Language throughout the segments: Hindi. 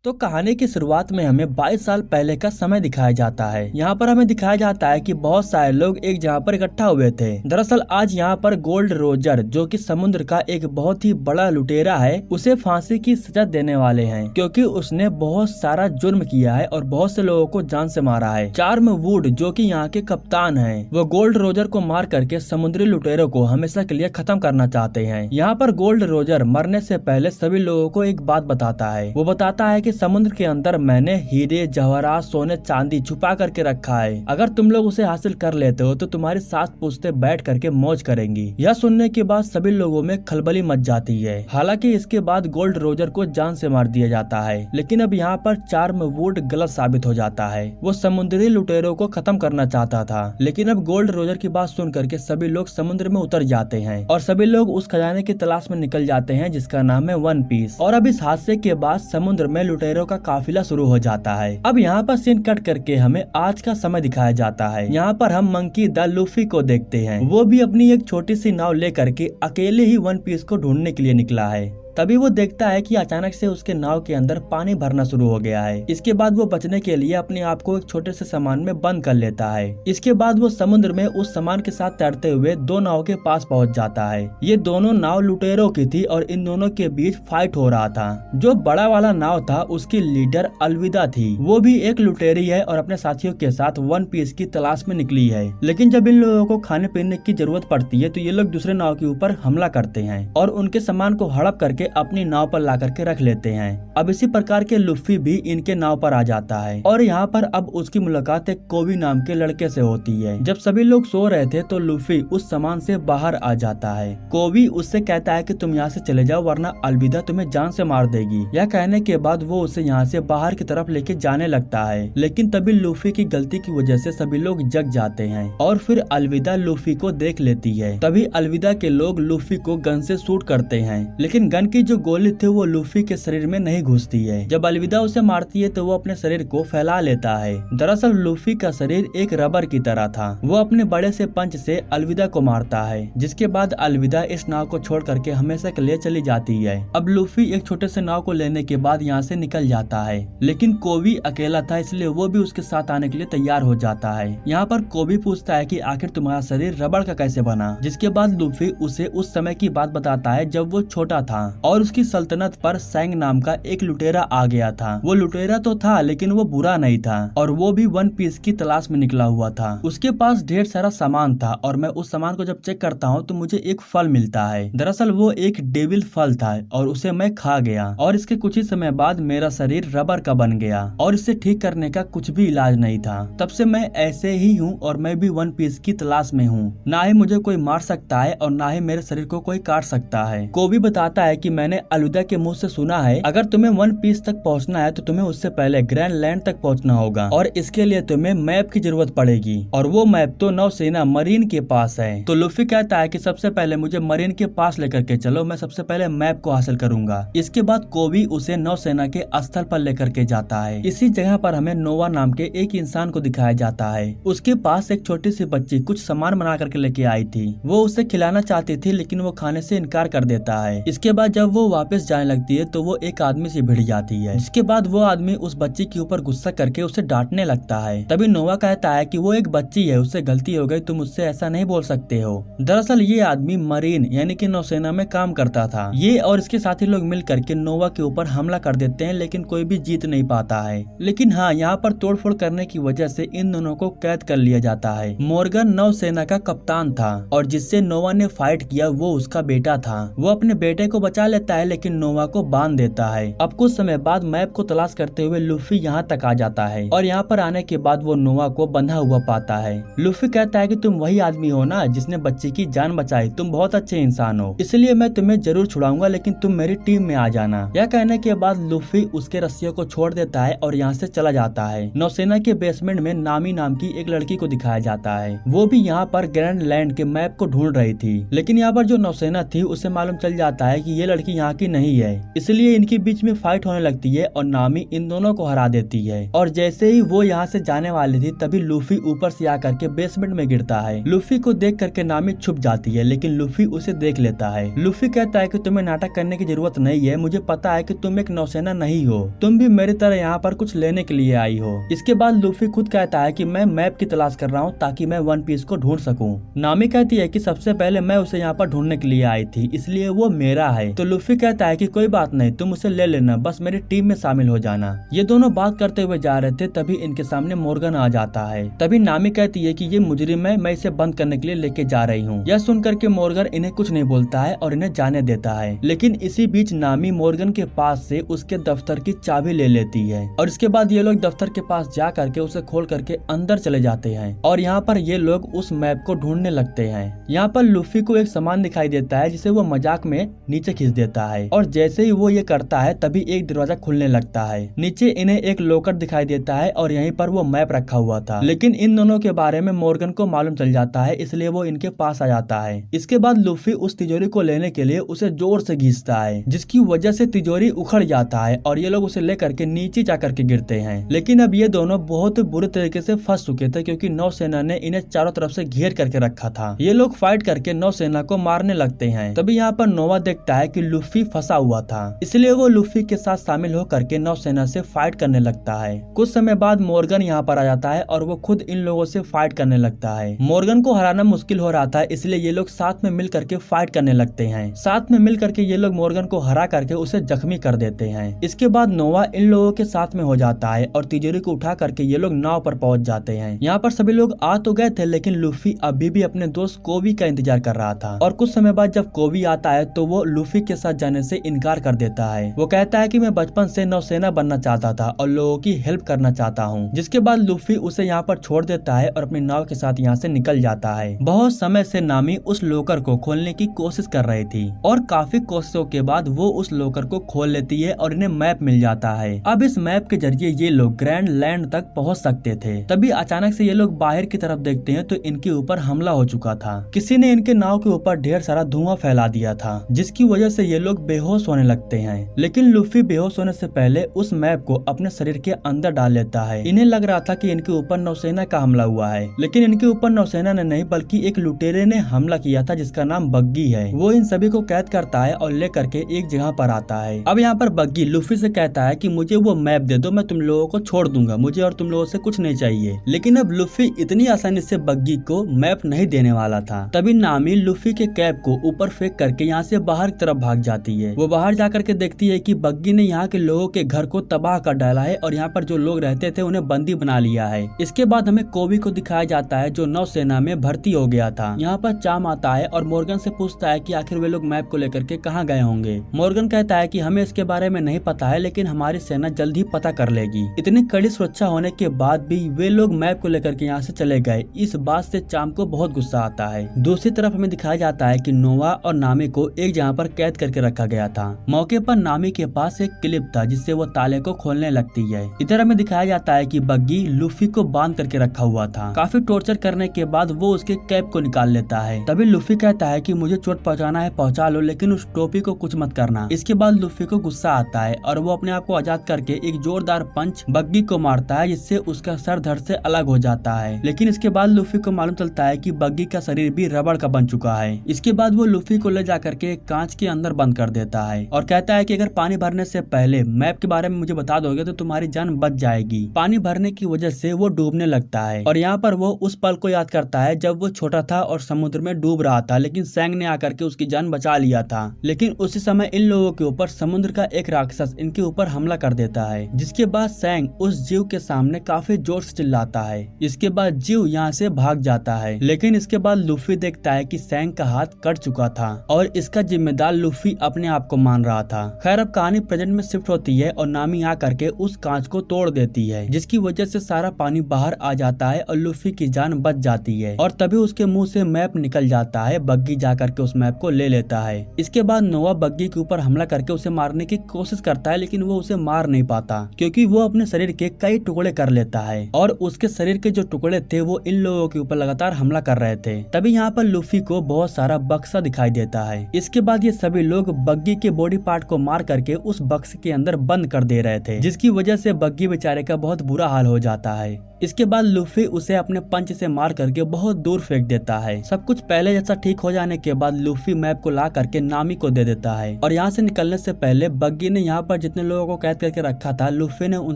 तो कहानी की शुरुआत में हमें 22 साल पहले का समय दिखाया जाता है। यहाँ पर हमें दिखाया जाता है कि बहुत सारे लोग एक जगह पर इकट्ठा हुए थे। दरअसल आज यहाँ पर गोल्ड रोजर, जो कि समुद्र का एक बहुत ही बड़ा लुटेरा है, उसे फांसी की सजा देने वाले हैं, क्योंकि उसने बहुत सारा जुर्म किया है और बहुत से लोगों को जान से मारा है। चार्म वुड, जो कि यहाँ के कप्तान हैं, वो गोल्ड रोजर को मार करके समुद्री लुटेरों को हमेशा के लिए खत्म करना चाहते हैं। यहाँ पर गोल्ड रोजर मरने से पहले सभी लोगों को एक बात बताता है। वो बताता है कि समुद्र के अंदर मैंने हीरे, जवाहरात, सोने, चांदी छुपा करके रखा है। अगर तुम लोग उसे हासिल कर लेते हो तो तुम्हारी सास पूछते बैठ करके मौज करेंगी। यह सुनने के बाद सभी लोगों में खलबली मच जाती है। हालांकि इसके बाद गोल्ड रोजर को जान से मार दिया जाता है, लेकिन अब यहाँ पर चार्म वुड गलत साबित हो जाता है। वो समुद्री लुटेरों को खत्म करना चाहता था, लेकिन अब गोल्ड रोजर की बात सुन करके सभी लोग समुद्र में उतर जाते हैं और सभी लोग उस खजाने की तलाश में निकल जाते हैं जिसका नाम है वन पीस। और अब इस हादसे के बाद समुद्र में लुटेरों का काफिला शुरू हो जाता है। अब यहाँ पर सीन कट करके हमें आज का समय दिखाया जाता है। यहाँ पर हम मंकी द लूफी को देखते हैं। वो भी अपनी एक छोटी सी नाव लेकर के अकेले ही वन पीस को ढूंढने के लिए निकला है। तभी वो देखता है कि अचानक से उसके नाव के अंदर पानी भरना शुरू हो गया है। इसके बाद वो बचने के लिए अपने आप को एक छोटे से सामान में बंद कर लेता है। इसके बाद वो समुद्र में उस सामान के साथ तैरते हुए दो नाव के पास पहुंच जाता है। ये दोनों नाव लुटेरों की थी और इन दोनों के बीच फाइट हो रहा था। जो बड़ा वाला नाव था उसकी लीडर अलविदा थी। वो भी एक लुटेरी है और अपने साथियों के साथ वन पीस की तलाश में निकली है। लेकिन जब इन लोगों को खाने पीने की जरूरत पड़ती है तो ये लोग दूसरे नाव के ऊपर हमला करते हैं और उनके सामान को हड़प करके अपनी नाव पर ला करके रख लेते हैं। अब इसी प्रकार के लुफी भी इनके नाव पर आ जाता है और यहाँ पर अब उसकी मुलाकात एक कोबी नाम के लड़के से होती है। जब सभी लोग सो रहे थे तो लुफी उस सामान से बाहर आ जाता है। कोबी उससे कहता है कि तुम यहाँ से चले जाओ वरना अलविदा तुम्हें जान से मार देगी। यह कहने के बाद वो उसे यहाँ से बाहर की तरफ लेके जाने लगता है, लेकिन तभी लुफी की गलती की वजह से सभी लोग जग जाते हैं और फिर अलविदा लुफी को देख लेती है। तभी अलविदा के लोग लुफी को गन से शूट करते हैं, लेकिन गन की जो गोली थी वो लुफी के शरीर में नहीं घुसती है। जब अलविदा उसे मारती है तो वो अपने शरीर को फैला लेता है। दरअसल लुफी का शरीर एक रबर की तरह था। वो अपने बड़े से पंच से अलविदा को मारता है, जिसके बाद अलविदा इस नाव को छोड़ करके हमेशा के लिए चली जाती है। अब लुफी एक छोटे से नाव को लेने के बाद यहाँ से निकल जाता है, लेकिन कोबी अकेला था इसलिए वो भी उसके साथ आने के लिए तैयार हो जाता है। यहाँ पर कोबी पूछता है कि आखिर तुम्हारा शरीर रबड़ का कैसे बना, जिसके बाद लुफी उसे उस समय की बात बताता है जब वो छोटा था और उसकी सल्तनत पर सैंग नाम का एक लुटेरा आ गया था। वो लुटेरा तो था लेकिन वो बुरा नहीं था और वो भी वन पीस की तलाश में निकला हुआ था। उसके पास ढेर सारा सामान था और मैं उस सामान को जब चेक करता हूँ तो मुझे एक फल मिलता है। दरअसल वो एक डेविल फल था और उसे मैं खा गया और इसके कुछ ही समय बाद मेरा शरीर रबर का बन गया और इसे ठीक करने का कुछ भी इलाज नहीं था। तब से मैं ऐसे ही हूँ और मैं भी वन पीस की तलाश में हूँ। ना ही मुझे कोई मार सकता है और ना ही मेरे शरीर को कोई काट सकता है। कोबी बताता है कि मैंने अलविदा के मुंह से सुना है अगर तुम्हें वन पीस तक पहुंचना है तो तुम्हें उससे पहले ग्रैंड लैंड तक पहुंचना होगा और इसके लिए तुम्हें मैप की जरूरत पड़ेगी और वो मैप तो नौसेना मरीन के पास है। तो लुफी कहता है कि सबसे पहले मुझे मरीन के पास लेकर के चलो, मैं सबसे पहले मैप को हासिल करूंगा। इसके बाद कोबी उसे नौसेना के स्थल पर लेकर के जाता है। इसी जगह पर हमें नोवा नाम के एक इंसान को दिखाया जाता है। उसके पास एक छोटी सी बच्ची कुछ सामान बना करके लेके आई थी। वो उसे खिलाना चाहती थी लेकिन वो खाने से इनकार कर देता है। इसके बाद जब वो वापस जाने लगती है तो वो एक आदमी से भिड़ जाती है, जिसके बाद वो आदमी उस बच्ची के ऊपर गुस्सा करके उसे डांटने लगता है। तभी नोवा कहता है कि वो एक बच्ची है, उससे गलती हो गई, तुम उससे ऐसा नहीं बोल सकते हो। दरअसल ये आदमी मरीन यानी कि नौसेना में काम करता था। ये और इसके साथी लोग मिल करके नोवा के ऊपर हमला कर देते हैं, लेकिन कोई भी जीत नहीं पाता है। लेकिन हाँ, यहाँ पर तोड़फोड़ करने की वजह से इन दोनों को कैद कर लिया जाता है। मॉर्गन नौसेना का कप्तान था और जिससे नोवा ने फाइट किया वो उसका बेटा था। वो अपने बेटे को बचा लेता है लेकिन नोवा को बांध देता है। अब कुछ समय बाद मैप को तलाश करते हुए लुफी यहाँ तक आ जाता है और यहाँ पर आने के बाद वो नोवा को बंधा हुआ पाता है। लुफी कहता है कि तुम वही आदमी हो ना जिसने बच्ची की जान बचाई, तुम बहुत अच्छे इंसान हो, इसलिए मैं तुम्हें जरूर छुड़ाऊंगा लेकिन तुम मेरी टीम में आ जाना। यह कहने के बाद लुफी उसके रस्सियों को छोड़ देता है और यहाँ से चला जाता है। नौसेना के बेसमेंट में नामी नाम की एक लड़की को दिखाया जाता है। वो भी यहाँ पर ग्रैंड लैंड के मैप को ढूंढ रही थी, लेकिन यहाँ पर जो नौसेना थी उसे मालूम चल जाता है कि ये लड़की यहाँ की नहीं है, इसलिए इनके बीच में फाइट होने लगती है और नामी इन दोनों को हरा देती है। और जैसे ही वो यहाँ से जाने वाली थी तभी लूफी ऊपर से आकर के बेसमेंट में गिरता है। लूफी को देख करके नामी छुप जाती है, लेकिन लूफी उसे देख लेता है। लूफी कहता है कि तुम्हें नाटक करने की जरूरत नहीं है, मुझे पता है कि तुम एक नौसेना नहीं हो, तुम भी मेरी तरह यहाँ पर कुछ लेने के लिए आई हो। इसके बाद लूफी खुद कहता है कि मैं मैप की तलाश कर रहा हूँ ताकि मैं वन पीस को ढूंढ सकूं। नामी कहती है कि सबसे पहले मैं उसे यहाँ पर ढूंढने के लिए आई थी, इसलिए वो मेरा है। तो लूफी कहता है कि कोई बात नहीं, तुम उसे ले लेना, बस मेरी टीम में शामिल हो जाना। ये दोनों बात करते हुए जा रहे थे, तभी इनके सामने मोर्गन आ जाता है। तभी नामी कहती है कि ये मुजरिम है, मैं इसे बंद करने के लिए लेके जा रही हूँ। यह सुनकर के मोर्गन इन्हें कुछ नहीं बोलता है और इन्हें जाने देता है। लेकिन इसी बीच नामी मोर्गन के पास से उसके दफ्तर की चाबी ले लेती है और इसके बाद ये लोग दफ्तर के पास जा करके उसे खोल करके अंदर चले जाते हैं और यहाँ पर ये लोग उस मैप को ढूंढने लगते हैं। यहाँ पर लूफी को एक सामान दिखाई देता है जिसे वो मजाक में नीचे खींच देता है और जैसे ही वो ये करता है तभी एक दरवाजा खुलने लगता है। नीचे इन्हें एक लॉकर दिखाई देता है और यहीं पर वो मैप रखा हुआ था, लेकिन इन दोनों के बारे में मोर्गन को मालूम चल जाता है, इसलिए वो इनके पास आ जाता है। इसके बाद लूफी उस तिजोरी को लेने के लिए उसे जोर से घींचता है, जिसकी वजह से तिजोरी उखड़ जाता है और ये लोग उसे लेकर के नीचे जाकर के गिरते हैं। लेकिन अब ये दोनों बहुत बुरे तरीके से फंस चुके थे क्योंकि नौसेना ने इन्हें चारों तरफ से घेर करके रखा था। ये लोग फाइट करके नौसेना को मारने लगते हैं। तभी यहाँ पर नोवा देखता है कि लूफी फंसा हुआ था, इसलिए वो लूफी के साथ शामिल होकर के नौसेना से फाइट करने लगता है। कुछ समय बाद मोर्गन यहाँ पर आ जाता है और वो खुद इन लोगों से फाइट करने लगता है। मोर्गन को हराना मुश्किल हो रहा था, इसलिए ये लोग साथ में मिल करके फाइट करने लगते हैं। साथ में मिल करके ये लोग मोर्गन को हरा करके उसे जख्मी कर देते हैं। इसके बाद नोवा इन लोगों के साथ में हो जाता है और तिजोरी को उठा करके ये लोग नाव पर पहुंच जाते हैं। यहाँ पर सभी लोग आ तो गए थे, लेकिन लूफी अभी भी अपने दोस्त कोबी का इंतजार कर रहा था। और कुछ समय बाद जब कोबी आता है तो वो लूफी के साथ जाने से इनकार कर देता है। वो कहता है कि मैं बचपन से नौसेना बनना चाहता था और लोगों की हेल्प करना चाहता हूँ। जिसके बाद लूफी उसे यहाँ पर छोड़ देता है और अपनी नाव के साथ यहाँ से निकल जाता है। बहुत समय से नामी उस लॉकर को खोलने की कोशिश कर रही थी और काफी कोशिशों के बाद वो उस लॉकर को खोल लेती है और इन्हें मैप मिल जाता है। अब इस मैप के जरिए ये लोग ग्रैंड लैंड तक पहुँच सकते थे। तभी अचानक से ये लोग बाहर की तरफ देखते हैं तो इनके ऊपर हमला हो चुका था। किसी ने इनके नाव के ऊपर ढेर सारा धुआं फैला दिया था, जिसकी वजह से ये लोग बेहोश होने लगते हैं। लेकिन लूफी बेहोश होने से पहले उस मैप को अपने शरीर के अंदर डाल लेता है। इन्हें लग रहा था कि इनके ऊपर नौसेना का हमला हुआ है, लेकिन इनके ऊपर नौसेना ने नहीं बल्कि एक लुटेरे ने हमला किया था जिसका नाम बग्गी है। वो इन सभी को कैद करता है और लेकर के एक जगह पर आता है। अब यहाँ पर बग्गी लूफी से कहता है कि मुझे वो मैप दे दो, मैं तुम लोगों को छोड़ दूंगा, मुझे और तुम लोगों से कुछ नहीं चाहिए। लेकिन अब लूफी इतनी आसानी से बग्गी को मैप नहीं देने वाला था। तभी नामी लूफी के कैप को ऊपर फेंक करके यहाँ से बाहर की तरफ भाग जाती है। वो बाहर जाकर के देखती है कि बग्गी ने यहाँ के लोगों के घर को तबाह कर डाला है और यहाँ पर जो लोग रहते थे उन्हें बंदी बना लिया है। इसके बाद हमें कोबी को दिखाया जाता है जो नौसेना में भर्ती हो गया था। यहाँ पर चाम आता है और मोर्गन से पूछता है कि आखिर वे लोग मैप को लेकर के कहाँ गए होंगे। मोर्गन कहता है कि हमें इसके बारे में नहीं पता है, लेकिन हमारी सेना जल्द ही पता कर लेगी। इतनी कड़ी सुरक्षा होने के बाद भी वे लोग मैप को लेकर के यहाँ से चले गए। इस बात से चाम को बहुत गुस्सा आता है। दूसरी तरफ हमें दिखाया जाता है कि नोवा और नामी को एक जगह पर कैद करके रखा गया था। मौके पर नामी के पास एक क्लिप था जिससे वो ताले को खोलने लगती है। इधर हमें दिखाया जाता है कि बग्गी लूफी को बांध करके रखा हुआ था। काफी टॉर्चर करने के बाद वो उसके कैप को निकाल लेता है। तभी लूफी कहता है कि मुझे चोट पहुंचाना है पहुंचा लो, लेकिन उस टोपी को कुछ मत करना। इसके बाद लूफी को गुस्सा आता है और वो अपने आप को आजाद करके एक जोरदार पंच बग्गी को मारता है, जिससे उसका सर धड़ से अलग हो जाता है। लेकिन इसके बाद लूफी को मालूम चलता है कि बग्गी का शरीर भी रबड़ का बन चुका है। इसके बाद वो लूफी को ले जाकर के कांच के अंदर बंद कर देता है और कहता है कि अगर पानी भरने से पहले मैप के बारे में मुझे बता दोगे तो तुम्हारी जान बच जाएगी। पानी भरने की वजह से वो डूबने लगता है और यहाँ पर वो उस पल को याद करता है जब वो छोटा था और समुद्र में डूब रहा था, लेकिन सैंग ने आकर के उसकी जान बचा लिया था। लेकिन उसी समय इन लोगों के ऊपर समुद्र का एक राक्षस इनके ऊपर हमला कर देता है, जिसके बाद सैंग उस जीव के सामने काफी जोर से चिल्लाता है। इसके बाद जीव यहाँ से भाग जाता है, लेकिन इसके बाद लूफी देखता है कि सैंग का हाथ कट चुका था और इसका जिम्मेदार लूफी अपने आप को मान रहा था। खैर अब कहानी प्रेजेंट में शिफ्ट होती है और नामी आकर के उस कांच को तोड़ देती है, जिसकी वजह से सारा पानी बाहर आ जाता है और लूफी की जान बच जाती है। और तभी उसके मुंह से मैप निकल जाता है। बग्गी जाकर के उस मैप को ले लेता है। इसके बाद नोवा बग्गी के ऊपर हमला करके उसे मारने की कोशिश करता है, लेकिन वो उसे मार नहीं पाता क्योंकि वो अपने शरीर के कई टुकड़े कर लेता है और उसके शरीर के जो टुकड़े थे वो इन लोगों के ऊपर लगातार हमला कर रहे थे। तभी यहाँ पर लूफी को बहुत सारा बक्सा दिखाई देता है। इसके बाद ये सभी लोग बग्गी के बॉडी पार्ट को मार करके उस बक्स के अंदर बंद कर दे रहे थे, जिसकी वजह से बग्गी बेचारे का बहुत बुरा हाल हो जाता है। इसके बाद लूफी उसे अपने पंच से मार करके बहुत दूर फेंक देता है। सब कुछ पहले जैसा ठीक हो जाने के बाद लूफी मैप को ला करके नामी को दे देता है और यहाँ से निकलने से पहले बग्गी ने यहाँ पर जितने लोगों को कैद करके रखा था, लूफी ने उन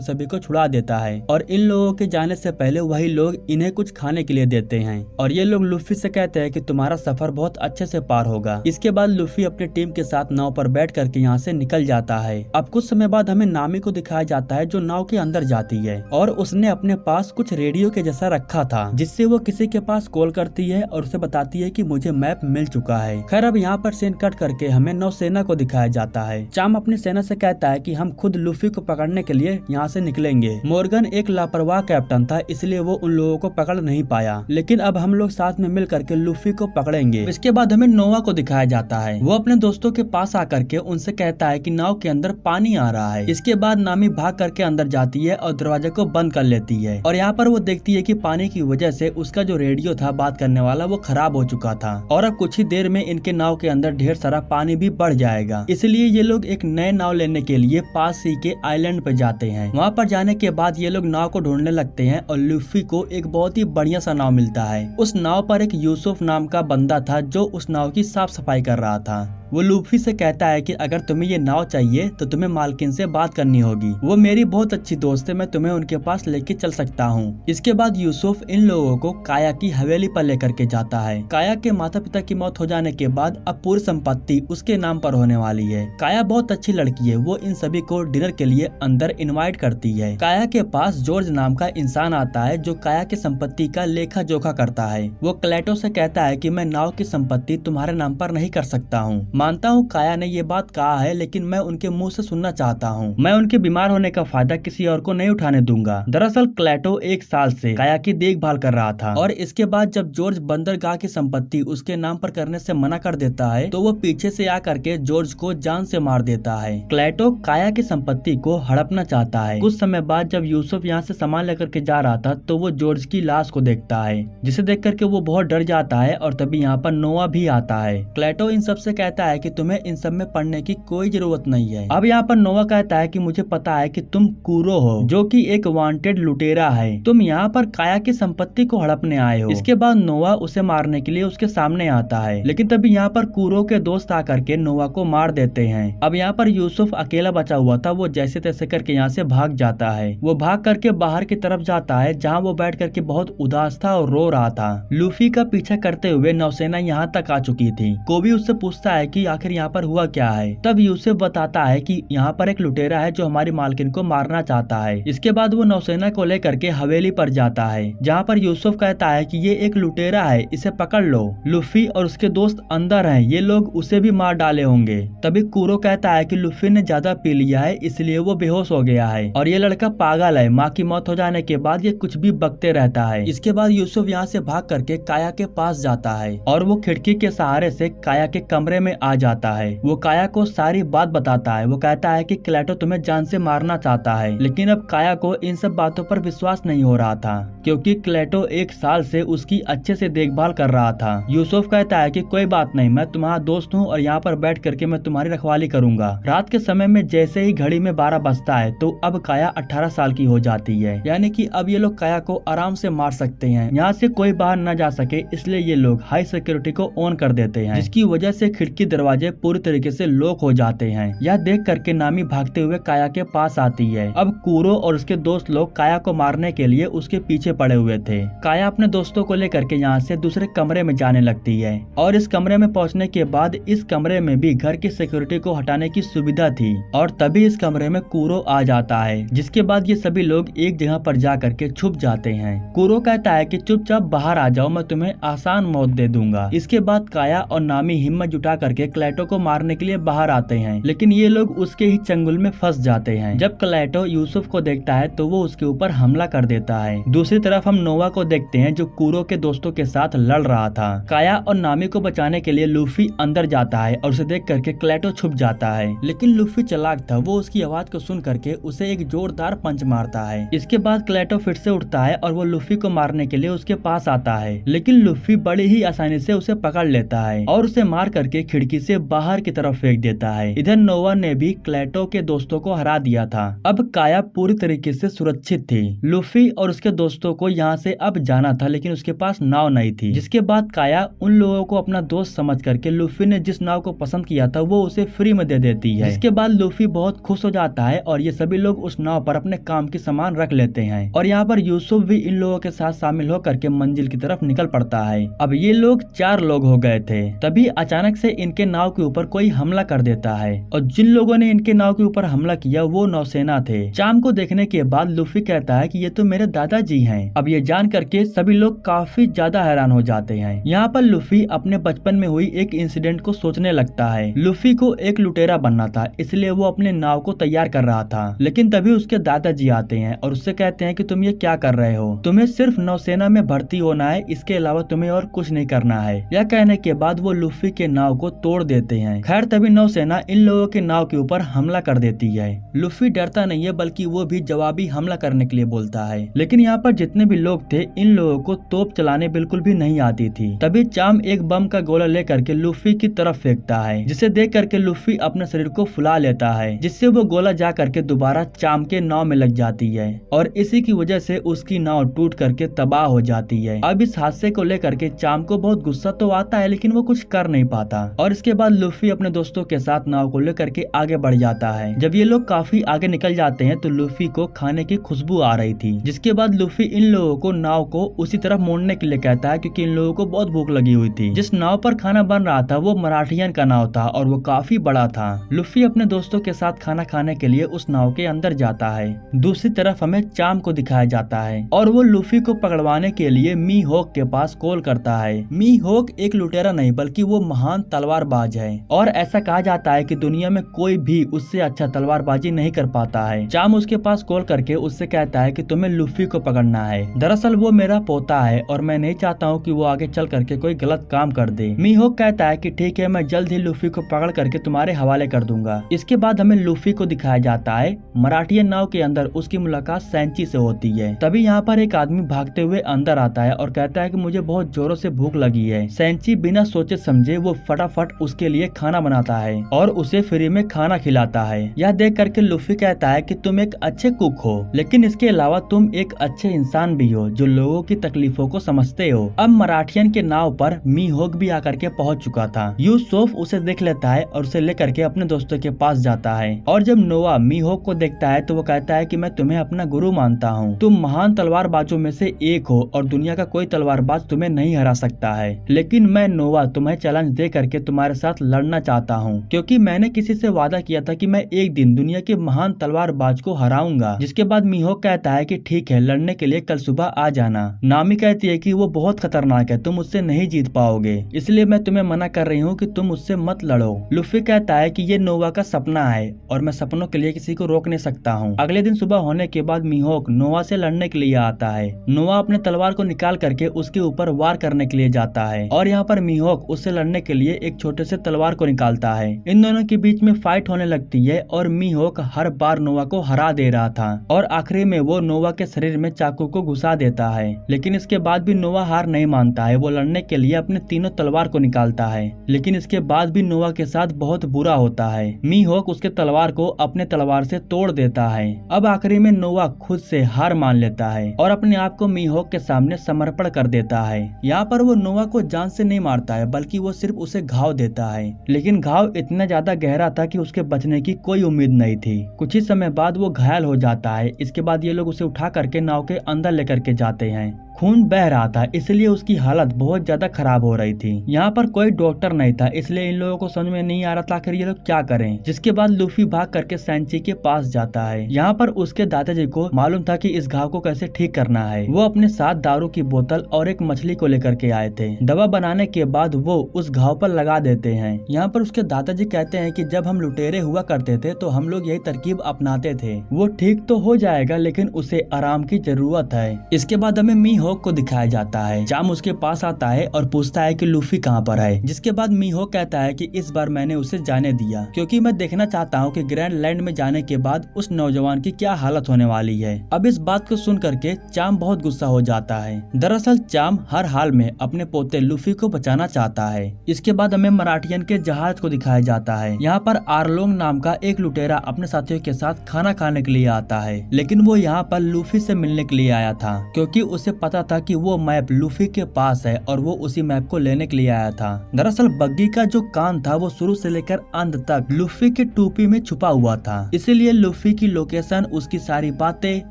सभी को छुड़ा देता है और इन लोगों के जाने से पहले वही लोग इन्हें कुछ खाने के लिए देते हैं और ये लोग लूफी से कहते हैं कि तुम्हारा सफर बहुत अच्छे से पार होगा। इसके बाद लूफी अपनी टीम के साथ नाव पर बैठ करके यहाँ से निकल जाता है। अब कुछ समय बाद हमें नामी को दिखाया जाता है जो नाव के अंदर जाती है और उसने अपने पास कुछ रेडियो के जैसा रखा था, जिससे वो किसी के पास कॉल करती है और उसे बताती है कि मुझे मैप मिल चुका है। खैर अब यहाँ पर सीन कट करके हमें नौसेना को दिखाया जाता है। चाम अपनी सेना से कहता है कि हम खुद लूफी को पकड़ने के लिए यहाँ से निकलेंगे। मोर्गन एक लापरवाह कैप्टन था, इसलिए वो उन लोगों को पकड़ नहीं पाया, लेकिन अब हम लोग साथ में मिल करके लूफी को पकड़ेंगे। इसके बाद हमें नोवा को दिखाया जाता है। वो अपने दोस्तों के पास आकर के उनसे कहता है कि नाव के अंदर पानी आ रहा है। इसके बाद नामी भाग करके अंदर जाती है और दरवाजे को बंद कर लेती है और यहाँ पर वो देखती है कि पानी की वजह से उसका जो रेडियो था बात करने वाला वो खराब हो चुका था और अब कुछ ही देर में इनके नाव के अंदर ढेर सारा पानी भी बढ़ जाएगा। इसलिए ये लोग एक नए नाव लेने के लिए पास ही के आइलैंड पे जाते हैं। वहाँ पर जाने के बाद ये लोग नाव को ढूंढने लगते हैं और लूफी को एक बहुत ही बढ़िया सा नाव मिलता है। उस नाव पर एक यूसुफ नाम का बंदा था जो उस नाव की साफ सफाई कर रहा था। वो लूफी से कहता है कि अगर तुम्हें ये नाव चाहिए तो तुम्हें मालकिन से बात करनी होगी। वो मेरी बहुत अच्छी दोस्त है, मैं तुम्हें उनके पास लेके चल सकता हूँ। इसके बाद यूसुफ इन लोगों को काया की हवेली पर लेकर के जाता है। काया के माता पिता की मौत हो जाने के बाद अब पूरी संपत्ति उसके नाम पर होने वाली है। काया बहुत अच्छी लड़की है। वो इन सभी को डिनर के लिए अंदर इनवाइट करती है। काया के पास जॉर्ज नाम का इंसान आता है जो काया की संपत्ति का लेखा जोखा करता है। वो क्लेटो से कहता है कि मैं नाव की संपत्ति तुम्हारे नाम पर नहीं कर सकता हूँ। मानता हूँ काया ने ये बात कहा है, लेकिन मैं उनके मुंह से सुनना चाहता हूँ। मैं उनके बीमार होने का फायदा किसी और को नहीं उठाने दूंगा। दरअसल क्लेटो एक साल से काया की देखभाल कर रहा था और इसके बाद जब जॉर्ज बंदरगाह की संपत्ति उसके नाम पर करने से मना कर देता है तो वो पीछे से आकर के जॉर्ज को जान से मार देता है। क्लेटो काया की संपत्ति को हड़पना चाहता है। कुछ समय बाद जब यूसुफ यहाँ से सामान लेकर के जा रहा था तो वो जॉर्ज की लाश को देखता है, जिसे देख करके वो बहुत डर जाता है और तभी यहाँ पर नोवा भी आता है। क्लेटो इन सब से कहता है कि तुम्हें इन सब में पढ़ने की कोई जरूरत नहीं है। अब यहाँ पर नोवा कहता है कि मुझे पता है कि तुम कूरो हो, जो कि एक वांटेड लुटेरा है। तुम यहाँ पर काया की संपत्ति को हड़पने आए हो। इसके बाद नोवा उसे मारने के लिए उसके सामने आता है, लेकिन तभी यहाँ पर कूरो के दोस्त आकर के नोवा को मार देते हैं। अब यहाँ पर यूसुफ अकेला बचा हुआ था। वो जैसे तैसे करके यहाँ से भाग जाता है। वो भाग करके बाहर की तरफ जाता है, जहाँ वो बैठ करके बहुत उदास था और रो रहा था। लूफी का पीछा करते हुए नौसेना यहाँ तक आ चुकी थी। कोबी उससे पूछता है कि आखिर यहाँ पर हुआ क्या है। तब यूसुफ बताता है कि यहाँ पर एक लुटेरा है जो हमारी मालकिन को मारना चाहता है। इसके बाद वो नौसेना को लेकर के हवेली पर जाता है, जहाँ पर यूसुफ कहता है कि ये एक लुटेरा है, इसे पकड़ लो। लूफी और उसके दोस्त अंदर हैं, ये लोग उसे भी मार डाले होंगे। तभी कूरो कहता है कि लूफी ने ज्यादा पी लिया है, इसलिए वो बेहोश हो गया है और ये लड़का पागल है। माँ की मौत हो जाने के बाद ये कुछ भी बकते रहता है। इसके बाद यूसुफ यहाँ से भाग करके काया के पास जाता है और वो खिड़की के सहारे से काया के कमरे में आ जाता है। वो काया को सारी बात बताता है। वो कहता है कि क्लेटो तुम्हें जान से मारना चाहता है, लेकिन अब काया को इन सब बातों पर विश्वास नहीं हो रहा था, क्योंकि क्लेटो एक साल से उसकी अच्छे से देखभाल कर रहा था। यूसुफ कहता है कि कोई बात नहीं, मैं तुम्हारा दोस्त हूँ और यहाँ पर बैठ करके मैं तुम्हारी रखवाली करूंगा। रात के समय में जैसे ही घड़ी में 12 बजता है तो अब काया 18 साल की हो जाती है, यानी कि अब ये लोग काया को आराम से मार सकते हैं। यहाँ से कोई बाहर न जा सके, इसलिए ये लोग हाई सिक्योरिटी को ऑन कर देते हैं, जिसकी वजह से खिड़की दरवाजे पूरी तरीके से लॉक हो जाते हैं। यह देख करके नामी भागते हुए काया के पास आती है। अब कूरो और उसके दोस्त लोग काया को मारने के लिए उसके पीछे पड़े हुए थे। काया अपने दोस्तों को लेकर के यहाँ से दूसरे कमरे में जाने लगती है और इस कमरे में पहुँचने के बाद इस कमरे में भी घर की सिक्योरिटी को हटाने की सुविधा थी और तभी इस कमरे में कूरो आ जाता है, जिसके बाद ये सभी लोग एक जगह पर जा करके छुप जाते हैं। कूरो कहता है कि चुपचाप बाहर आ जाओ, मैं तुम्हें आसान मौत दे दूंगा। इसके बाद काया और नामी हिम्मत जुटा करके क्लेटो को मारने के लिए बाहर आते हैं, लेकिन ये लोग उसके ही चंगुल में फंस जाते हैं। जब क्लेटो यूसुफ को देखता है तो वो उसके ऊपर हमला कर देता है। दूसरी तरफ हम नोवा को देखते हैं जो कूरो के दोस्तों के साथ लड़ रहा था। काया और नामी को बचाने के लिए लूफी अंदर जाता है और उसे देख करके क्लेटो छुप जाता है, लेकिन लूफी चालाक था। वो उसकी आवाज को सुन करके उसे एक जोरदार पंच मारता है। इसके बाद क्लेटो फिर से उठता है और वो लूफी को मारने के लिए उसके पास आता है, लेकिन लूफी बड़ी ही आसानी से उसे पकड़ लेता है और उसे मार करके खिड़की खिड़की से बाहर की तरफ फेंक देता है। इधर नोवा ने भी क्लेटो के दोस्तों को हरा दिया था। अब काया पूरी तरीके से सुरक्षित थी। लूफी और उसके दोस्तों को यहाँ से अब जाना था, लेकिन उसके पास नाव नहीं थी। जिसके बाद काया उन लोगों को अपना दोस्त समझ करके लूफी ने जिस नाव को पसंद किया था वो उसे फ्री में दे देती है। जिसके बाद लूफी बहुत खुश हो जाता है और ये सभी लोग उस नाव पर अपने काम के सामान रख लेते हैं। और यहाँ पर यूसुफ भी इन लोगों के साथ शामिल होकर के मंजिल की तरफ निकल पड़ता है। अब ये लोग 4 लोग हो गए थे। तभी अचानक से इनके नाव के ऊपर कोई हमला कर देता है और जिन लोगों ने इनके नाव के ऊपर हमला किया वो नौसेना थे। चाम को देखने के बाद लूफी कहता है कि ये तो मेरे दादाजी हैं। अब ये जान करके सभी लोग काफी ज्यादा हैरान हो जाते हैं। यहाँ पर लूफी अपने बचपन में हुई एक इंसिडेंट को सोचने लगता है। लूफी को एक लुटेरा बनना था, इसलिए वो अपने नाव को तैयार कर रहा था। लेकिन तभी उसके दादाजी आते हैं और उससे कहते हैं कि तुम ये क्या कर रहे हो, तुम्हें सिर्फ नौसेना में भर्ती होना है, इसके अलावा तुम्हें और कुछ नहीं करना है। यह कहने के बाद वो लूफी के नाव को तोड़ देते हैं। खैर तभी नौसेना इन लोगों के नाव के ऊपर हमला कर देती है। लूफी डरता नहीं है, बल्कि वो भी जवाबी हमला करने के लिए बोलता है। लेकिन यहाँ पर जितने भी लोग थे इन लोगों को तोप चलाने बिल्कुल भी नहीं आती थी। तभी चाम एक बम का गोला लेकर के लूफी की तरफ फेंकता है, जिसे देख करके लूफी अपने शरीर को फुला लेता है, जिससे वो गोला जा करके दोबारा चाम के नाव में लग जाती है और इसी की वजह से उसकी नाव टूट करके तबाह हो जाती है। अब इस हादसे को लेकर के चाम को बहुत गुस्सा तो आता है, लेकिन वो कुछ कर नहीं पाता। और इसके बाद लूफी अपने दोस्तों के साथ नाव को लेकर के आगे बढ़ जाता है। जब ये लोग काफी आगे निकल जाते हैं तो लूफी को खाने की खुशबू आ रही थी। जिसके बाद लूफी इन लोगों को नाव को उसी तरफ मोड़ने के लिए कहता है, क्योंकि इन लोगों को बहुत भूख लगी हुई थी। जिस नाव पर खाना बन रहा था वो मराठियन का नाव था और वो काफी बड़ा था। लूफी अपने दोस्तों के साथ खाना खाने के लिए उस नाव के अंदर जाता है। दूसरी तरफ हमें चाम को दिखाया जाता है और वो लूफी को पकड़वाने के लिए मी होक के पास कॉल करता है। मी होक एक लुटेरा नहीं बल्कि वो महान तलवारबाज है और ऐसा कहा जाता है कि दुनिया में कोई भी उससे अच्छा तलवारबाजी नहीं कर पाता है। चाम उसके पास कॉल करके उससे कहता है कि तुम्हें लूफी को पकड़ना है। दरअसल वो मेरा पोता है और मैं नहीं चाहता हूँ कि वो आगे चल करके कोई गलत काम कर दे। मी होक कहता है कि ठीक है, मैं जल्द ही लूफी को पकड़ करके तुम्हारे हवाले कर दूंगा। इसके बाद हमें लूफी को दिखाया जाता है। मराठियन नाव के अंदर उसकी मुलाकात सेंची से होती है। तभी यहाँ पर एक आदमी भागते हुए अंदर आता है और कहता है कि मुझे बहुत जोरों से भूख लगी है। सेंची बिना सोचे समझे वो फटाफट उसके लिए खाना बनाता है और उसे फ्री में खाना खिलाता है। यह देख करके लूफी कहता है कि तुम एक अच्छे कुक हो, लेकिन इसके अलावा तुम एक अच्छे इंसान भी हो जो लोगों की तकलीफों को समझते हो। अब मराठियन के नाव पर मी होक भी आकर के पहुंच चुका था। यूसुफ उसे देख लेता है और उसे लेकर के अपने दोस्तों के पास जाता है। और जब नोवा मी होक को देखता है तो वो कहता है कि मैं तुम्हें अपना गुरु मानता हूँ, तुम महान तलवारबाजों में से एक हो और दुनिया का कोई तलवारबाज तुम्हें नहीं हरा सकता है। लेकिन मैं नोवा तुम्हें चैलेंज दे करके तुम्हारे साथ लड़ना चाहता हूँ, क्योंकि मैंने किसी से वादा किया था कि मैं एक दिन दुनिया के महान तलवारबाज को हराऊंगा। जिसके बाद मीहोक कहता है कि ठीक है, लड़ने के लिए कल सुबह आ जाना। नामी कहती है कि वो बहुत खतरनाक है, तुम उससे नहीं जीत पाओगे, इसलिए मैं तुम्हें मना कर रही हूँ कि तुम उससे मत लड़ो। लुफी कहता है कि ये नोवा का सपना है और मैं सपनों के लिए किसी को रोक नहीं सकता हूँ। अगले दिन सुबह होने के बाद मीहोक नोवा से लड़ने के लिए आता है। नोवा अपने तलवार को निकाल करके उसके ऊपर वार करने के लिए जाता है और यहाँ पर मीहोक उससे लड़ने के लिए एक छोटे से तलवार को निकालता है। इन दोनों के बीच में फाइट होने लगती है और मीहोक हर बार नोवा को हरा दे रहा था और आखिरी में वो नोवा के शरीर में चाकू को घुसा देता है। लेकिन इसके बाद भी नोवा हार नहीं मानता है, वो लड़ने के लिए अपने तीनों तलवार को निकालता है। लेकिन इसके बाद भी नोवा के साथ बहुत बुरा होता है। मीहोक उसके तलवार को अपने तलवार से तोड़ देता है। अब आखिरी में नोवा खुद से हार मान लेता है और अपने आप को मीहोक के सामने समर्पण कर देता है। यहाँ पर वो नोवा को जान से नहीं मारता है, बल्कि वो सिर्फ उसे घाव देता है। लेकिन घाव इतना ज्यादा गहरा था कि उसके बचने की कोई उम्मीद नहीं थी। कुछ ही समय बाद वो घायल हो जाता है। इसके बाद ये लोग उसे उठा करके नाव के अंदर लेकर के जाते हैं। खून बह रहा था, इसलिए उसकी हालत बहुत ज्यादा खराब हो रही थी। यहाँ पर कोई डॉक्टर नहीं था, इसलिए इन लोगों को समझ में नहीं आ रहा था आखिर ये लोग क्या करें। जिसके बाद लूफी भाग करके सैंची के पास जाता है। यहाँ पर उसके दादाजी को मालूम था कि इस घाव को कैसे ठीक करना है। वो अपने साथ दारू की बोतल और एक मछली को लेकर के आए थे। दवा बनाने के बाद वो उस घाव पर लगा देते हैं। यहाँ पर उसके दादाजी कहते हैं कि जब हम लुटेरे हुआ करते थे तो हम लोग यही तरकीब अपनाते थे। वो ठीक तो हो जाएगा, लेकिन उसे आराम की जरूरत है। इसके बाद हमें मीहोक मीहोक को दिखाया जाता है। चाम उसके पास आता है और पूछता है कि लूफी कहाँ पर है, जिसके बाद मीहोक कहता है कि इस बार मैंने उसे जाने दिया क्योंकि मैं देखना चाहता हूँ कि ग्रैंड लैंड में जाने के बाद उस नौजवान की क्या हालत होने वाली है। अब इस बात को सुन करके चाम बहुत गुस्सा हो जाता है। दरअसल चाम हर हाल में अपने पोते लूफी को बचाना चाहता है। इसके बाद हमें मराठियन के जहाज को दिखाया जाता है। यहाँ पर आरलोंग नाम का एक लुटेरा अपने साथियों के साथ खाना खाने के लिए आता है, लेकिन वो यहाँ पर लूफी से मिलने के लिए आया था क्योंकि उसे पता था कि वो मैप लूफी के पास है और वो उसी मैप को लेने के लिए आया था। दरअसल बग्गी का जो कान था वो शुरू से लेकर अंत तक लूफी के टोपी में छुपा हुआ था, इसीलिए लूफी की लोकेशन, उसकी सारी बातें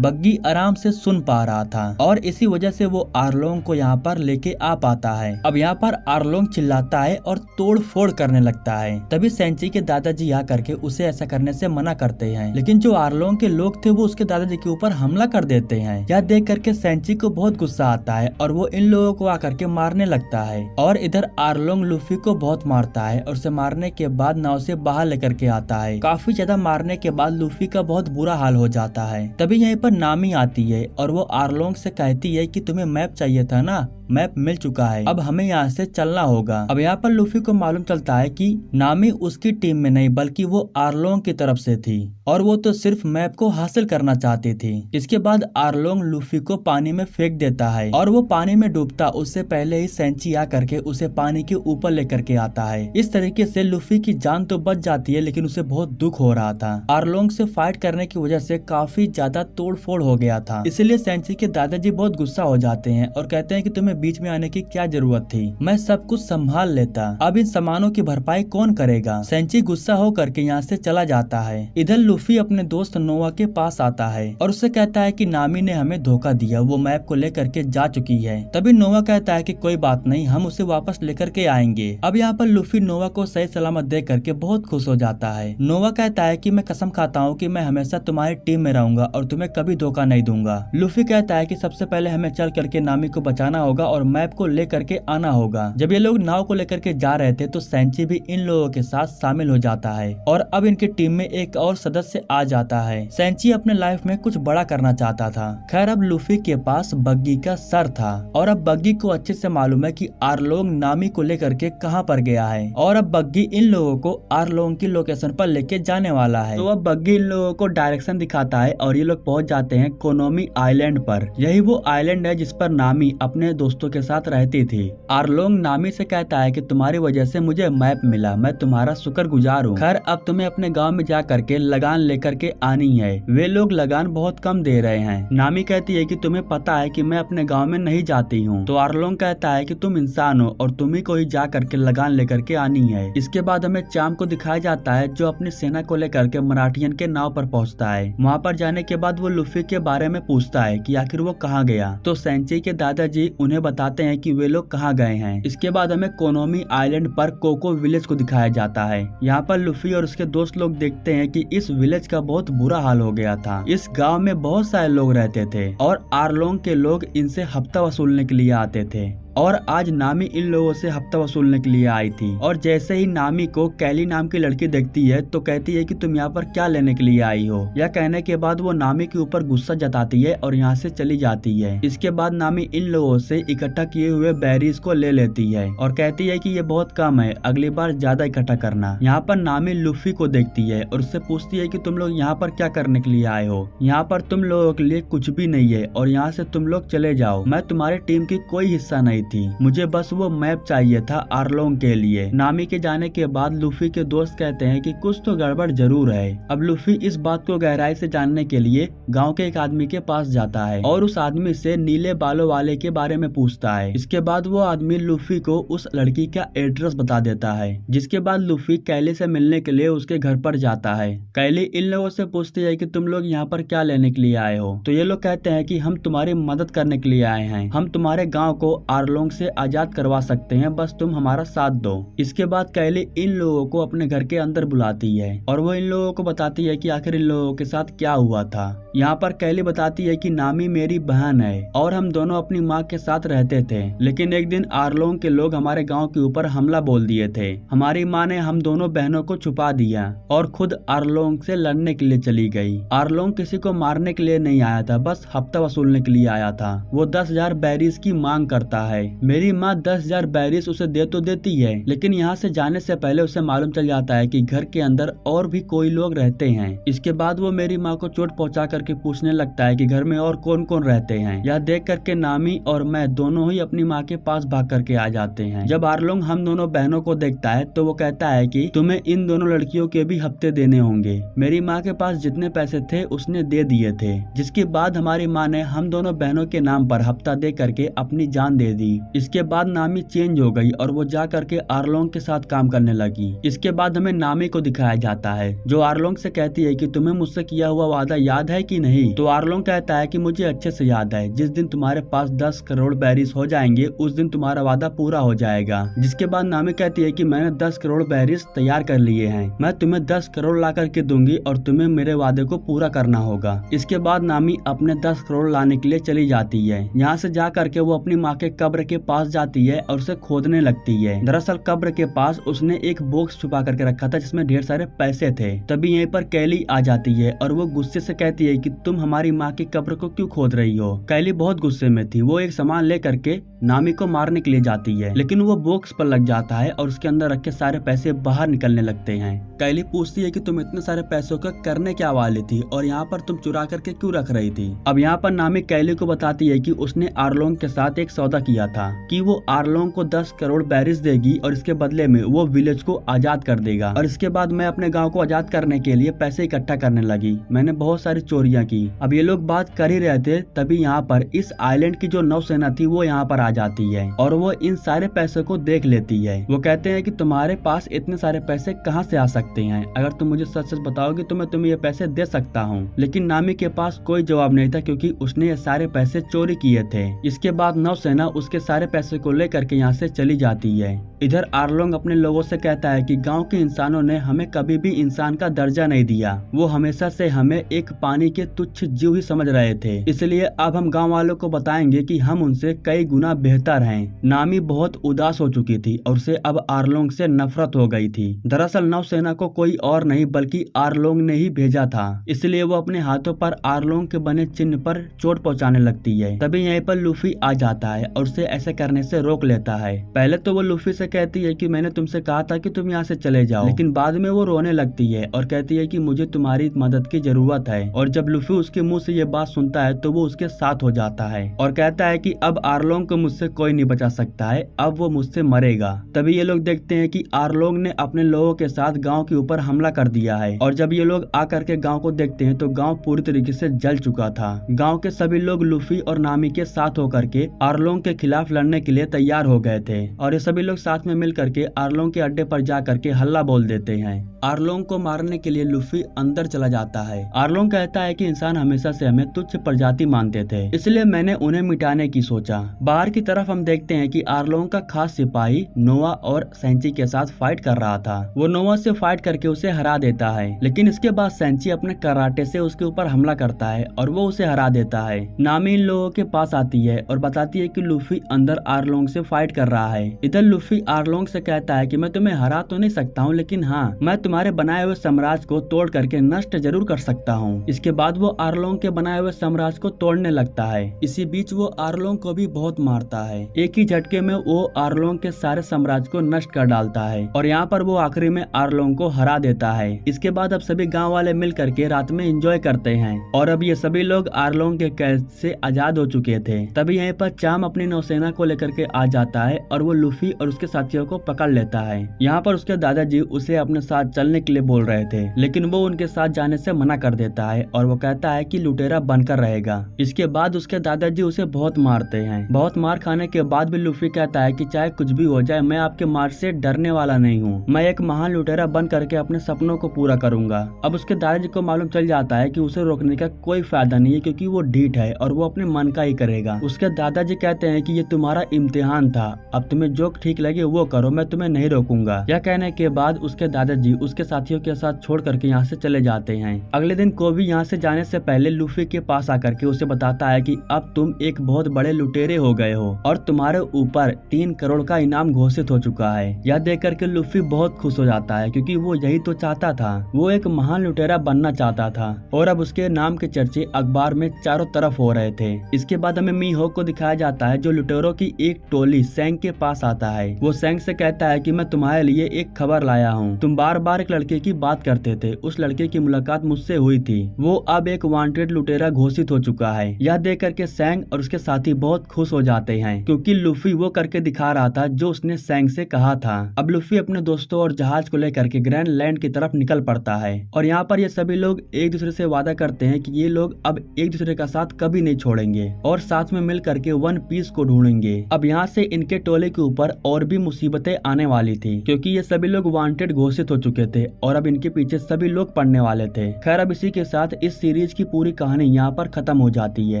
बग्गी आराम से सुन पा रहा था और इसी वजह से वो आरलोंग को यहाँ पर लेके आ पाता है। अब यहाँ पर आरलोंग चिल्लाता है और तोड़ फोड़ करने लगता है। तभी सेंची के दादाजी यहाँ करके उसे ऐसा करने से मना करते हैं, लेकिन जो आरलोंग के लोग थे वो उसके दादाजी के ऊपर हमला कर देते हैं। यह देख करके सेंची को बहुत गुस्सा आता है और वो इन लोगों को आकर के मारने लगता है। और इधर आरलोंग लूफी को बहुत मारता है और उसे मारने के बाद नाव से बाहर लेकर के आता है। काफी ज्यादा मारने के बाद लूफी का बहुत बुरा हाल हो जाता है। तभी यहीं पर नामी आती है और वो आरलोंग से कहती है कि तुम्हें मैप चाहिए था ना, मैप मिल चुका है, अब हमें यहाँ से चलना होगा। अब यहाँ पर लूफी को मालूम चलता है कि नामी उसकी टीम में नहीं बल्कि वो आरलोंग की तरफ से थी और वो तो सिर्फ मैप को हासिल करना चाहती थी। इसके बाद आरलोंग लूफी को पानी में फेंक देता है और वो पानी में डूबता उससे पहले ही सेंची आ करके उसे पानी के ऊपर लेकर के आता है। इस तरीके से लूफी की जान तो बच जाती है, लेकिन उसे बहुत दुख हो रहा था। आरलोंग से फाइट करने की वजह से काफी ज्यादा तोड़ फोड़ हो गया था, इसलिए सेंची के दादाजी बहुत गुस्सा हो जाते हैं और कहते हैं कि तुम्हें बीच में आने की क्या जरूरत थी, मैं सब कुछ संभाल लेता, अब इन सामानों की भरपाई कौन करेगा। सेंची गुस्सा हो करके यहाँ से चला जाता है। इधर लूफी अपने दोस्त नोवा के पास आता है और उससे कहता है कि नामी ने हमें धोखा दिया, वो मैप को लेकर के जा चुकी है। तभी नोवा कहता है कि कोई बात नहीं, हम उसे वापस लेकर के आएंगे। अब यहाँ पर लूफी नोवा को सही सलामत देख करके बहुत खुश हो जाता है। नोवा कहता है कि मैं कसम खाता हूँ कि मैं हमेशा तुम्हारी टीम में रहूंगा और तुम्हें कभी धोखा नहीं दूंगा। लूफी कहता है कि सबसे पहले हमें चल करके नामी को बचाना होगा और मैप को लेकर के आना होगा। जब ये लोग नाव को लेकर के जा रहे थे तो सेंची भी इन लोगों के साथ शामिल हो जाता है और अब इनकी टीम में एक और सदस्य आ जाता है। सेंची अपने लाइफ में कुछ बड़ा करना चाहता था। खैर अब लूफी के पास बग्गी का सर था और अब बग्गी को अच्छे से मालूम है कि आरलोंग नामी को लेकर के कहाँ पर गया है और अब बग्गी इन लोगों को आरलोंग की लोकेशन पर लेके जाने वाला है। तो अब बग्गी इन लोगों को डायरेक्शन दिखाता है और ये लोग पहुंच जाते हैं कोनोमी आइलैंड पर। यही वो आइलैंड है जिस पर नामी अपने दोस्तों के साथ रहती थी। आरलोंग नामी से कहता है कि तुम्हारी वजह से मुझे मैप मिला, मैं तुम्हारा शुक्रगुजार हूँ। खैर अब तुम्हें अपने गांव में जा करके लगान लेकर के आनी है। वे लोग लगान बहुत कम दे रहे हैं। नामी कहती है कि तुम्हें पता है कि मैं अपने गांव में नहीं जाती हूँ। तो आरलोंग कहता है कि तुम इंसान हो और तुम्ही को ही जा करके लगान लेकर के आनी है। इसके बाद हमें चाम को दिखाया जाता है जो अपनी सेना को लेकर के मराठियन के नाव पर पहुँचता है। वहाँ पर जाने के बाद वो लूफी के बारे में पूछता है कि आखिर वो कहाँ गया। तो सेंची के दादाजी उन्हें बताते हैं कि वे लोग कहाँ गए हैं। इसके बाद हमें कोनोमी आइलैंड पर कोको विलेज को दिखाया जाता है। यहाँ पर लूफी और उसके दोस्त लोग देखते हैं कि इस विलेज का बहुत बुरा हाल हो गया था। इस गांव में बहुत सारे लोग रहते थे और आरलोंग के लोग इनसे हफ्ता वसूलने के लिए आते थे और आज नामी इन लोगों से हफ्ता वसूलने के लिए आई थी। और जैसे ही नामी को कैली नाम की लड़की देखती है तो कहती है कि तुम यहाँ पर क्या लेने के लिए आई हो। यह कहने के बाद वो नामी के ऊपर गुस्सा जताती है और यहाँ से चली जाती है। इसके बाद नामी इन लोगों से इकट्ठा किए हुए बैरीज को ले लेती है और कहती है कि ये बहुत कम है, अगली बार ज्यादा इकट्ठा करना। यहाँ पर नामी लूफी को देखती है और उससे पूछती है कि तुम लोग यहाँ पर क्या करने के लिए आए हो, यहाँ पर तुम लोगों के लिए कुछ भी नहीं है और यहाँ से तुम लोग चले जाओ, मैं तुम्हारी टीम की कोई हिस्सा नहीं थी, मुझे बस वो मैप चाहिए था आरलोंग के लिए। नामी के जाने के बाद लूफी के दोस्त कहते हैं कि कुछ तो गड़बड़ जरूर है। अब लूफी इस बात को गहराई से जानने के लिए गांव के एक आदमी के पास जाता है और उस आदमी से नीले बालों वाले के बारे में पूछता है। इसके बाद वो आदमी लूफी को उस लड़की का एड्रेस बता देता है, जिसके बाद लूफी कैली से मिलने के लिए उसके घर पर जाता है। कैली इन लोगों से पूछती है कि तुम लोग यहाँ पर क्या लेने के लिए आए हो। तो ये लोग कहते हैं कि हम तुम्हारी मदद करने के लिए आए हैं, हम तुम्हारे गाँव को आरलोंग आरलोंग से आजाद करवा सकते हैं, बस तुम हमारा साथ दो। इसके बाद कैली इन लोगों को अपने घर के अंदर बुलाती है और वो इन लोगों को बताती है कि आखिर इन लोगों के साथ क्या हुआ था। यहाँ पर कैली बताती है कि नामी मेरी बहन है और हम दोनों अपनी माँ के साथ रहते थे, लेकिन एक दिन आरलोंग के लोग हमारे गाँव के ऊपर हमला बोल दिए थे। हमारी माँ ने हम दोनों बहनों को छुपा दिया और खुद आरलोंग से लड़ने के लिए चली गई। आरलोंग किसी को मारने के लिए नहीं आया था, बस हफ्ता वसूलने के लिए आया था। वो 10,000 बैरिस की मांग करता है। मेरी माँ 10,000 बैरिस उसे दे तो देती है, लेकिन यहाँ से जाने से पहले उसे मालूम चल जाता है कि घर के अंदर और भी कोई लोग रहते हैं। इसके बाद वो मेरी माँ को चोट पहुँचा करके पूछने लगता है कि घर में और कौन कौन रहते हैं। यह देख करके नामी और मैं दोनों ही अपनी माँ के पास भाग करके आ जाते हैं। जब आरलोंग हम दोनों बहनों को देखता है तो वो कहता है कि तुम्हें इन दोनों लड़कियों के भी हफ्ते देने होंगे। मेरी माँ के पास जितने पैसे थे उसने दे दिए थे, जिसके बाद हमारी माँ ने हम दोनों बहनों के नाम पर हफ्ता दे करके अपनी जान दे दी। इसके बाद नामी चेंज हो गई और वो जा करके आरलोंग के साथ काम करने लगी। इसके बाद हमें नामी को दिखाया जाता है जो आरलोंग से कहती है कि तुम्हें मुझसे किया हुआ वादा याद है कि नहीं। तो आरलोंग कहता है कि मुझे अच्छे से याद है, जिस दिन तुम्हारे पास 10 करोड़ बैरिस हो जाएंगे उस दिन तुम्हारा वादा पूरा हो जाएगा। जिसके बाद नामी कहती है कि मैंने 10 करोड़ बैरिस तैयार कर लिए हैं, मैं तुम्हें 10 करोड़ ला करके दूंगी और तुम्हें मेरे वादे को पूरा करना होगा। इसके बाद नामी अपने 10 करोड़ लाने के लिए चली जाती है। यहाँ से जा करके वो अपनी माँ के कब्र के पास जाती है और उसे खोदने लगती है। दरअसल कब्र के पास उसने एक बॉक्स छुपा करके रखा था जिसमें ढेर सारे पैसे थे। तभी यहीं पर कैली आ जाती है और वो गुस्से से कहती है कि तुम हमारी माँ की कब्र को क्यों खोद रही हो। कैली बहुत गुस्से में थी। वो एक सामान ले करके नामी को मारने के लिए जाती है, लेकिन वो बॉक्स पर लग जाता है और उसके अंदर रखे सारे पैसे बाहर निकलने लगते हैं। कैली पूछती है कि तुम इतने सारे पैसों का करने क्या वाली थी और यहाँ पर तुम चुरा करके क्यों रख रही थी। अब यहाँ पर नामी कैली को बताती है कि उसने आरलोंग के साथ एक सौदा किया था कि वो आरलोंग को 10 करोड़ बैरिस देगी और इसके बदले में वो विलेज को आजाद कर देगा। और इसके बाद मैं अपने गांव को आजाद करने के लिए पैसे इकट्ठा करने लगी। मैंने बहुत सारी चोरियां की। अब ये लोग बात कर ही रहे थे, तभी यहाँ पर इस आइलैंड की जो नौसेना थी वो यहाँ पर आ जाती है और वो इन सारे पैसों को देख लेती है। वो कहते हैं कि तुम्हारे पास इतने सारे पैसे कहाँ से आ सकते हैं, अगर तुम मुझे सच सच बताओगे तो मैं तुम्हें ये पैसे दे सकता हूँ। लेकिन नामी के पास कोई जवाब नहीं था क्योंकि उसने ये सारे पैसे चोरी किए थे। इसके बाद नौसेना उसके सारे पैसे को लेकर के यहाँ से चली जाती है। इधर आरलोंग अपने लोगों से कहता है कि गांव के इंसानों ने हमें कभी भी इंसान का दर्जा नहीं दिया, वो हमेशा से हमें एक पानी के तुच्छ जीव ही समझ रहे थे, इसलिए अब हम गांव वालों को बताएंगे कि हम उनसे कई गुना बेहतर हैं। नामी बहुत उदास हो चुकी थी और उसे अब आरलोंग से नफरत हो गई थी। दरअसल नौसेना को कोई और नहीं बल्कि आरलोंग ने ही भेजा था, इसलिए वो अपने हाथों पर आरलोंग के बने चिन्ह पर चोट पहुंचाने लगती है। तभी यहीं पर लूफी आ जाता है और उसे ऐसे करने से रोक लेता है। पहले तो वो लूफी से कहती है कि मैंने तुमसे कहा था कि तुम यहाँ से चले जाओ, लेकिन बाद में वो रोने लगती है और कहती है कि मुझे तुम्हारी मदद की जरूरत है। और जब लूफी उसके मुंह से ये बात सुनता है तो वो उसके साथ हो जाता है और कहता है कि अब आरलोंग को मुझसे कोई नहीं बचा सकता है, अब वो मुझसे मरेगा। तभी ये लोग देखते हैं कि आरलोंग ने अपने लोगों के साथ गाँव के ऊपर हमला कर दिया है और जब ये लोग आकर के गाँव को देखते हैं तो गाँव पूरी तरीके से जल चुका था। गाँव के सभी लोग लूफी और नामी के साथ होकर के आरलोंग के खिलाफ लड़ने के लिए तैयार हो गए थे और ये सभी लोग साथ में मिल करके आरलोंग के अड्डे पर जा करके हल्ला बोल देते हैं। आरलोंग को मारने के लिए लूफी अंदर चला जाता है। आरलोंग कहता है कि इंसान हमेशा से हमें तुच्छ प्रजाति मानते थे, इसलिए मैंने उन्हें मिटाने की सोचा। बाहर की तरफ हम देखते हैं कि आरलोंग का खास सिपाही नोआ और सेंची के साथ फाइट कर रहा था। वो नोआ से फाइट करके उसे हरा देता है, लेकिन इसके बाद सेंची अपने कराटे से उसके ऊपर हमला करता है और वो उसे हरा देता है। नामी इन लोगों के पास आती है और बताती है कि लूफी अंदर आरलोंग से फाइट कर रहा है। इधर लूफी आरलोंग से कहता है कि मैं तुम्हें हरा तो नहीं सकता हूँ, लेकिन हाँ, मैं तुम्हारे बनाए हुए साम्राज्य को तोड़ करके नष्ट जरूर कर सकता हूँ। इसके बाद वो आरलोंग के बनाए हुए साम्राज्य को तोड़ने लगता है। इसी बीच वो आरलोंग को भी बहुत मारता है। एक ही झटके में वो आरलोंग के सारे साम्राज्य को नष्ट कर डालता है और यहाँ पर वो आखिरी में आरलोंग को हरा देता है। इसके बाद अब सभी गाँव वाले मिल करके रात में एंजॉय करते हैं और अब ये सभी लोग आरलोंग के कैद से आजाद हो चुके थे। तभी यहीं पर चाम अपनी नौसेना को लेकर के आ जाता है और वो लूफी और उसके साथियों को पकड़ लेता है। यहाँ पर उसके दादाजी उसे अपने साथ चलने के लिए बोल रहे थे, लेकिन वो उनके साथ जाने से मना कर देता है और वो कहता है कि लुटेरा बनकर रहेगा। इसके बाद उसके दादाजी उसे बहुत मारते हैं। बहुत मार खाने के बाद भी लूफी कहता है कि चाहे कुछ भी हो जाए, मैं आपके मार से डरने वाला नहीं हूँ। मैं एक महान लुटेरा बन करके अपने सपनों को पूरा करूंगा। अब उसके दादाजी को मालूम चल जाता है कि उसे रोकने का कोई फायदा नहीं है, क्योंकि वो ढीठ है और वो अपने मन का ही करेगा। उसके दादाजी कहते हैं कि ये तुम्हारा इम्तिहान था, अब तुम्हें जो ठीक लगे वो करो, मैं तुम्हें नहीं रोकूंगा। यह कहने के बाद उसके दादाजी उसके साथियों के साथ छोड़ करके यहाँ से चले जाते हैं। अगले दिन कोबी यहाँ से जाने से पहले लूफी के पास आकर के उसे बताता है कि अब तुम एक बहुत बड़े लुटेरे हो गए हो और तुम्हारे ऊपर 3 करोड़ का इनाम घोषित हो चुका है। यह देख करके लूफी बहुत खुश हो जाता है, क्योंकि वो यही तो चाहता था। वो एक महान लुटेरा बनना चाहता था और अब उसके नाम के चर्चे अखबार में चारों तरफ हो रहे थे। इसके बाद हमें मीहो को दिखाया जाता है, जो लुटेरों की एक टोली सैंग के पास आता है। वो सैंग से कहता है कि मैं तुम्हारे लिए एक खबर लाया हूँ। तुम बार बार एक लड़के की बात करते थे, उस लड़के की मुलाकात मुझसे हुई थी। वो अब एक वांटेड लुटेरा घोषित हो चुका है। यह देख करके सैंग और उसके साथी बहुत खुश हो जाते हैं, क्योंकि लूफी वो करके दिखा रहा था जो उसने सैंग से कहा था। अब लूफी अपने दोस्तों और जहाज को लेकर के ग्रैंड लैंड की तरफ निकल पड़ता है और यहाँ पर ये सभी लोग एक दूसरे से वादा करते हैं कि ये लोग अब एक दूसरे का साथ कभी नहीं छोड़ेंगे और साथ में मिल करके वन पीस को ढूंढेंगे। अब यहाँ से इनके टोले के ऊपर और भी मुसीबतें आने वाली थी, क्योंकि ये सभी लोग वांटेड घोषित हो चुके थे और अब इनके पीछे सभी लोग पड़ने वाले थे। खैर, अब इसी के साथ इस सीरीज की पूरी कहानी यहाँ पर खत्म हो जाती है।